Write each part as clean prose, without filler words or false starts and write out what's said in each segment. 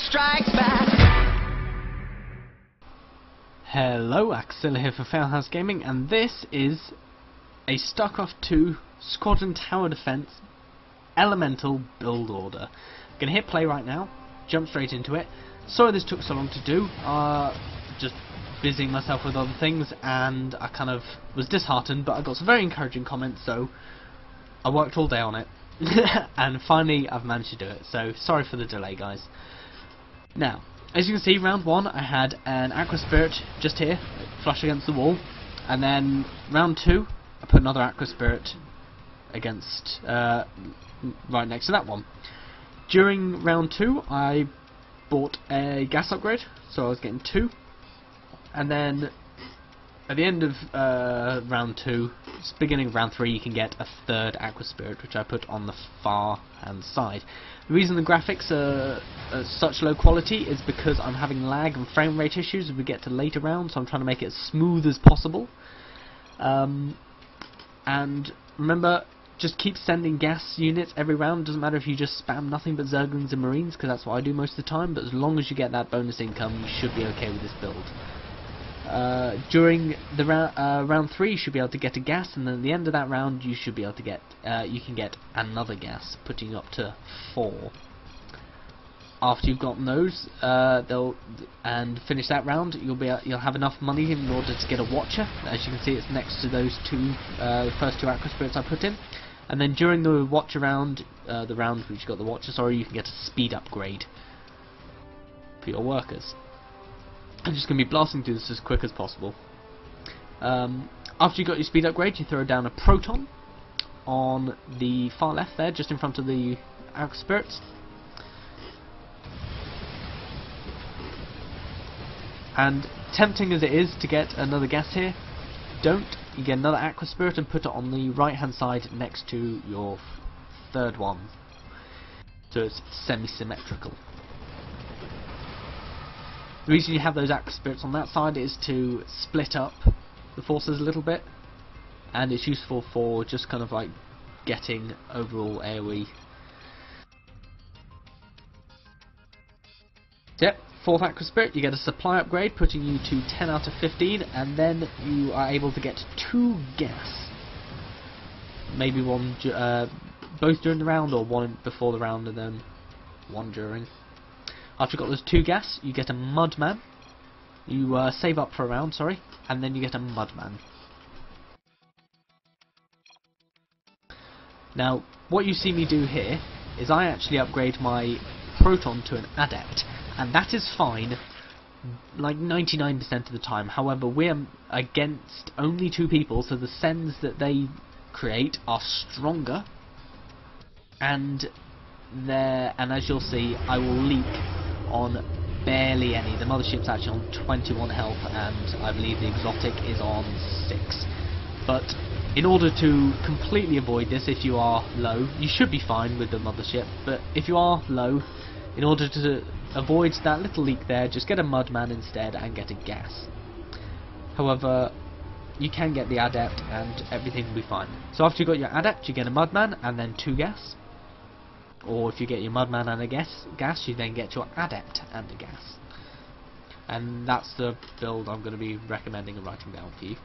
strikes back. Hello, Axilla here for Failhouse Gaming, and this is a StarCraft 2 Squadron Tower Defense Elemental build order. I'm gonna hit play right now, jump straight into it. Sorry this took so long to do, just busying myself with other things, and I kind of was disheartened, but I got some very encouraging comments, so I worked all day on it. And finally I've managed to do it, so sorry for the delay, guys. Now, as you can see, round 1 I had an Aqua Spirit just here, flush against the wall, and then round 2 I put another Aqua Spirit against right next to that one. During round 2 I bought a gas upgrade, so I was getting 2, and then at the end of round 2, beginning of round 3, you can get a third Aqua Spirit, which I put on the far hand side. The reason the graphics are such low quality is because I'm having lag and frame rate issues as we get to later rounds, so I'm trying to make it as smooth as possible. And remember, just keep sending gas units every round. Doesn't matter if you just spam nothing but Zerglings and Marines, because that's what I do most of the time, but as long as you get that bonus income, you should be okay with this build. During the round 3 you should be able to get a gas, and then at the end of that round you should be able to get you can get another gas, putting you up to 4. After you've gotten those, and finish that round, you'll have enough money in order to get a Watcher. As you can see, it's next to those two, the first 2 Aqua Spirits I put in. And then during the Watcher round, the round which you got the Watcher, sorry, you can get a speed upgrade for your workers. I'm just going to be blasting through this as quick as possible. After you got your speed upgrade, you throw down a Proton on the far left there, just in front of the Aqua Spirits. And tempting as it is to get another gas here, don't. You get another Aqua Spirit and put it on the right hand side next to your third one, so it's semi-symmetrical. The reason you have those Aqua Spirits on that side is to split up the forces a little bit, and it's useful for just kind of like getting overall AoE. Yep, 4th Aqua Spirit, you get a supply upgrade, putting you to 10 out of 15, and then you are able to get 2 gas. Maybe one, both during the round, or one before the round and then one during. After you've got those 2 gas, you get a Mudman. You save up for a round, sorry, and then you get a Mudman. Now, what you see me do here is I actually upgrade my Proton to an Adept, and that is fine, like 99% of the time. However, we're against only 2 people, so the sends that they create are stronger, and as you'll see, I will leak on barely any. The mothership's actually on 21 health, and I believe the exotic is on 6. But in order to completely avoid this, if you are low, you should be fine with the mothership, but if you are low, in order to avoid that little leak there, just get a Mudman instead and get a gas. However, you can get the Adept and everything will be fine. So after you've got your Adept, you get a Mudman and then 2 gas. Or if you get your Mudman and a gas, you then get your Adept and a gas. And that's the build I'm going to be recommending and writing down for you.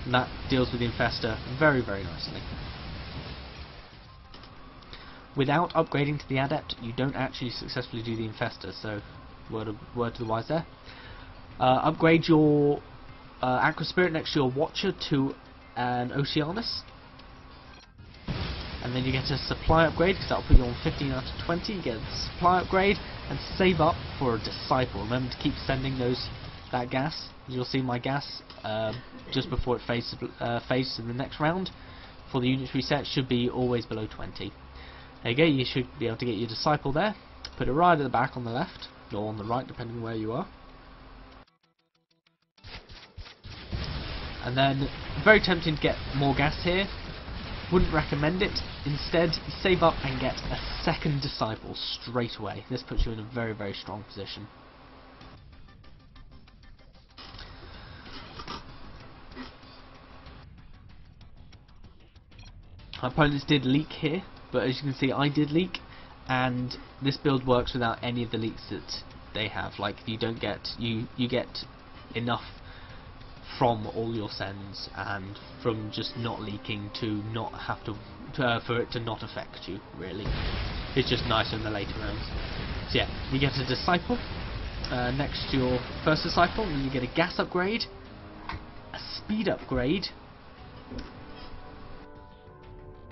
And that deals with the Infestor very, very nicely. Without upgrading to the Adept, you don't actually successfully do the Infestor, so word to the wise there. Upgrade your Aqua Spirit next to your Watcher to an Oceanus, and then you get a supply upgrade, because that'll put you on 15 out of 20. You get a supply upgrade and save up for a Disciple. Remember to keep sending that gas. As you'll see, my gas just before it fades to the next round for the units reset should be always below 20. There you go. You should be able to get your Disciple there. Put it right at the back on the left, or on the right, depending on where you are. And then, very tempting to get more gas here. Wouldn't recommend it. Instead, save up and get a second Disciple straight away. This puts you in a very, very strong position. My opponents did leak here, but as you can see I did leak, and this build works without any of the leaks that they have. Like, you don't get you get enough from all your sends and from just not leaking to not have to for it to not affect you, really. It's just nicer in the later rounds. So yeah, you get a disciple next to your first disciple, and you get a gas upgrade, a speed upgrade,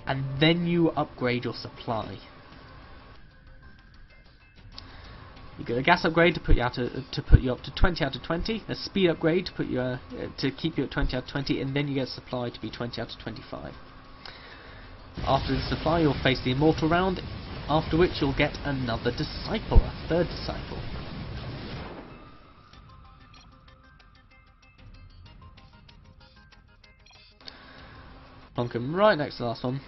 and then you upgrade your supply. You get a gas upgrade to put you up to 20 out of 20, a speed upgrade to put you to keep you at 20 out of 20, and then you get supply to be 20 out of 25. After the supply, you'll face the immortal round, after which you'll get another disciple, a third disciple. Plonk him right next to the last one.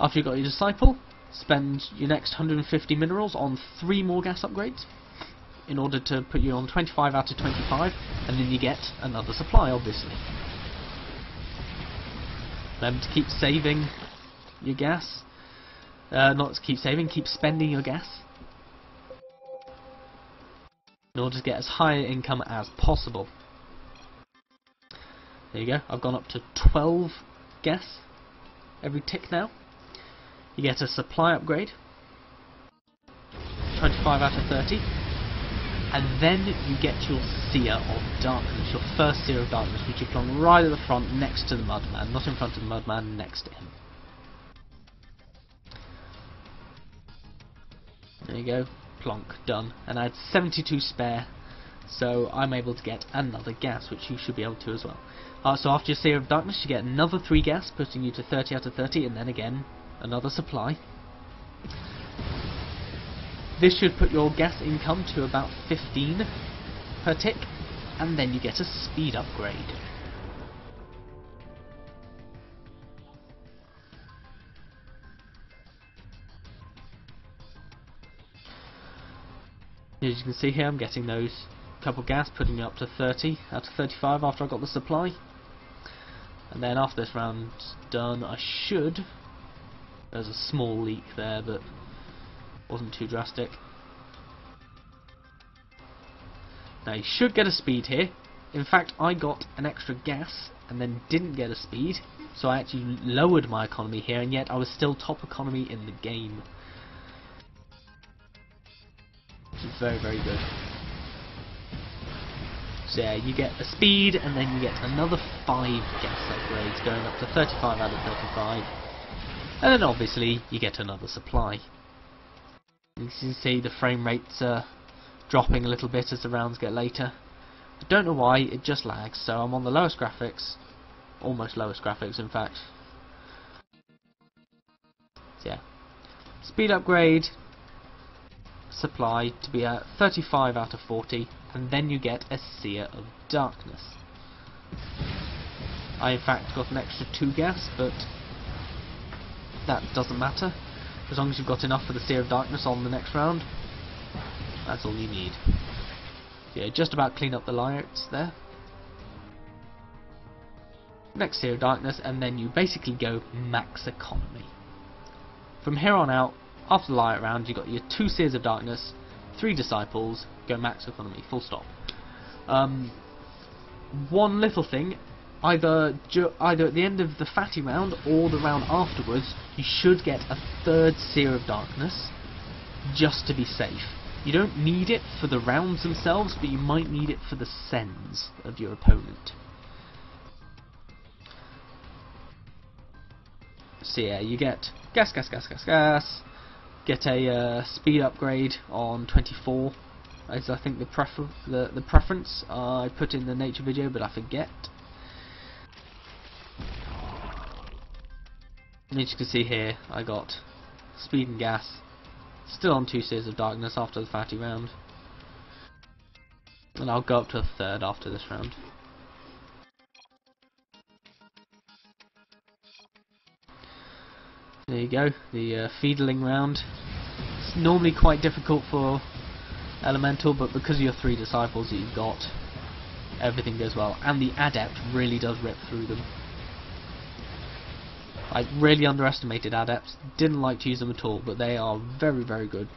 After you've got your disciple, spend your next 150 minerals on 3 more gas upgrades in order to put you on 25 out of 25, and then you get another supply, obviously. Remember to keep saving your gas. Not to keep saving, keep spending your gas in order to get as high an income as possible. There you go, I've gone up to 12 gas every tick now. You get a supply upgrade, 25 out of 30, and then you get your Seer of Darkness, your first Seer of Darkness, which you plonk right at the front next to the Mudman, not in front of the Mudman, next to him. There you go, plonk, done, and I had 72 spare, so I'm able to get another gas, which you should be able to as well. So after your Seer of Darkness, you get another 3 gas, putting you to 30 out of 30, and then again another supply. This should put your gas income to about 15 per tick, and then you get a speed upgrade. As you can see here, I'm getting those couple gas, putting me up to 30 out of 35 after I got the supply. And then after this round's done, I should... There's a small leak there, but wasn't too drastic. Now you should get a speed here. In fact, I got an extra gas and then didn't get a speed, so I actually lowered my economy here, and yet I was still top economy in the game. Which is very, very good. So yeah, you get a speed, and then you get another 5 gas upgrades, going up to 35 out of 35. And then obviously you get another supply. You can see the frame rates are dropping a little bit as the rounds get later. I don't know why, it just lags, so I'm on the lowest graphics, almost lowest graphics in fact. So yeah, speed upgrade, supply to be at 35 out of 40, and then you get a Seer of Darkness. I in fact got an extra 2 gas, but that doesn't matter, as long as you've got enough for the Seer of Darkness on the next round. That's all you need. Yeah, just about clean up the lights there. Next Seer of Darkness, and then you basically go max economy. From here on out, after the light round, you got your 2 Seers of Darkness, 3 disciples, go max economy, full stop. One little thing, either at the end of the fatty round or the round afterwards, you should get a 3rd Seer of Darkness, just to be safe. You don't need it for the rounds themselves, but you might need it for the sends of your opponent. So yeah, you get gas, get a speed upgrade on 24, is I think the preference I put in the nature video, but I forget. And as you can see here, I got speed and gas, still on 2 Seers of Darkness after the fatty round, and I'll go up to a 3rd after this round. There you go, the feedling round. It's normally quite difficult for Elemental, but because of your 3 disciples that you've got, everything goes well, and the Adept really does rip through them. I really underestimated Adepts, didn't like to use them at all, but they are very, very good.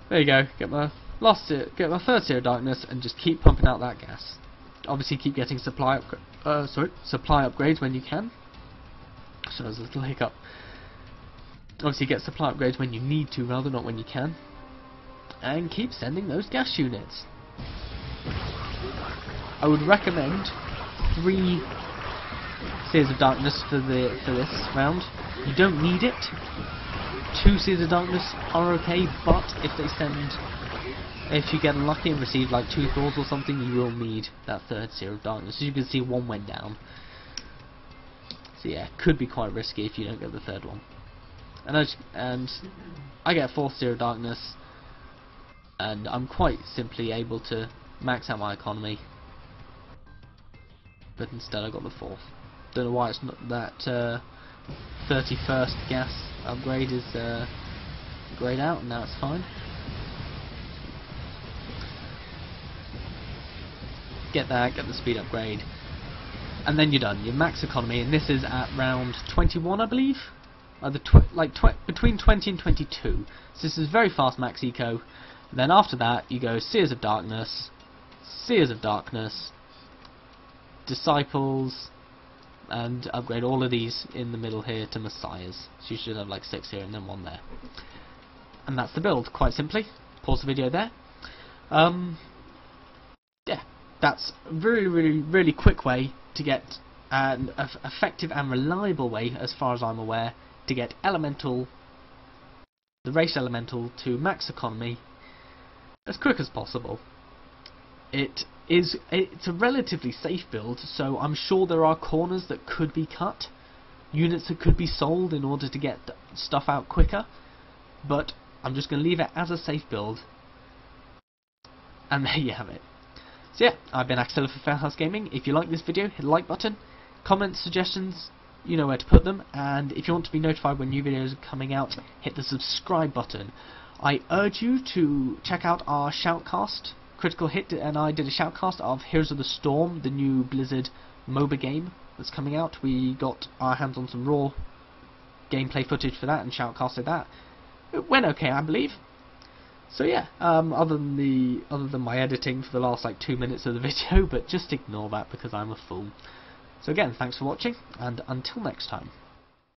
There you go, get my third Seer of Darkness and just keep pumping out that gas. Obviously keep getting supply upgrades when you can. So there's a little hiccup. Obviously get supply upgrades when you need to, rather, not when you can. And keep sending those gas units. I would recommend 3 Seers of Darkness for this round. You don't need it. 2 Seers of Darkness are okay, but if you get unlucky and receive like 2 Thors or something, you will need that 3rd Seer of Darkness. As you can see, 1 went down. So yeah, could be quite risky if you don't get the 3rd one. And I get a 4th Seer of Darkness, and I'm quite simply able to max out my economy. But instead I got the 4th. Don't know why it's not that 31st gas upgrade is grayed out, and now it's fine. Get that, get the speed upgrade, and then you're done. Your max economy, and this is at round 21, I believe. Between 20 and 22. So this is very fast max eco. And then after that, you go Seers of Darkness, Disciples, and upgrade all of these in the middle here to Messiahs. So you should have like 6 here and then 1 there. And that's the build, quite simply. Pause the video there. Yeah, that's a really quick way to get an effective and reliable way, as far as I'm aware, to get the race elemental to max economy as quick as possible. It's a relatively safe build, so I'm sure there are corners that could be cut, units that could be sold in order to get stuff out quicker, but I'm just going to leave it as a safe build, and there you have it. So yeah, I've been Axilla for Fairhouse Gaming. If you like this video, hit the like button, comments, suggestions, you know where to put them, and if you want to be notified when new videos are coming out, hit the subscribe button. I urge you to check out our shoutcast. Critical Hit and I did a shoutcast of Heroes of the Storm, the new Blizzard MOBA game that's coming out. We got our hands on some raw gameplay footage for that and shoutcasted that. It went okay, I believe. So yeah, other than my editing for the last like 2 minutes of the video, but just ignore that because I'm a fool. So again, thanks for watching, and until next time.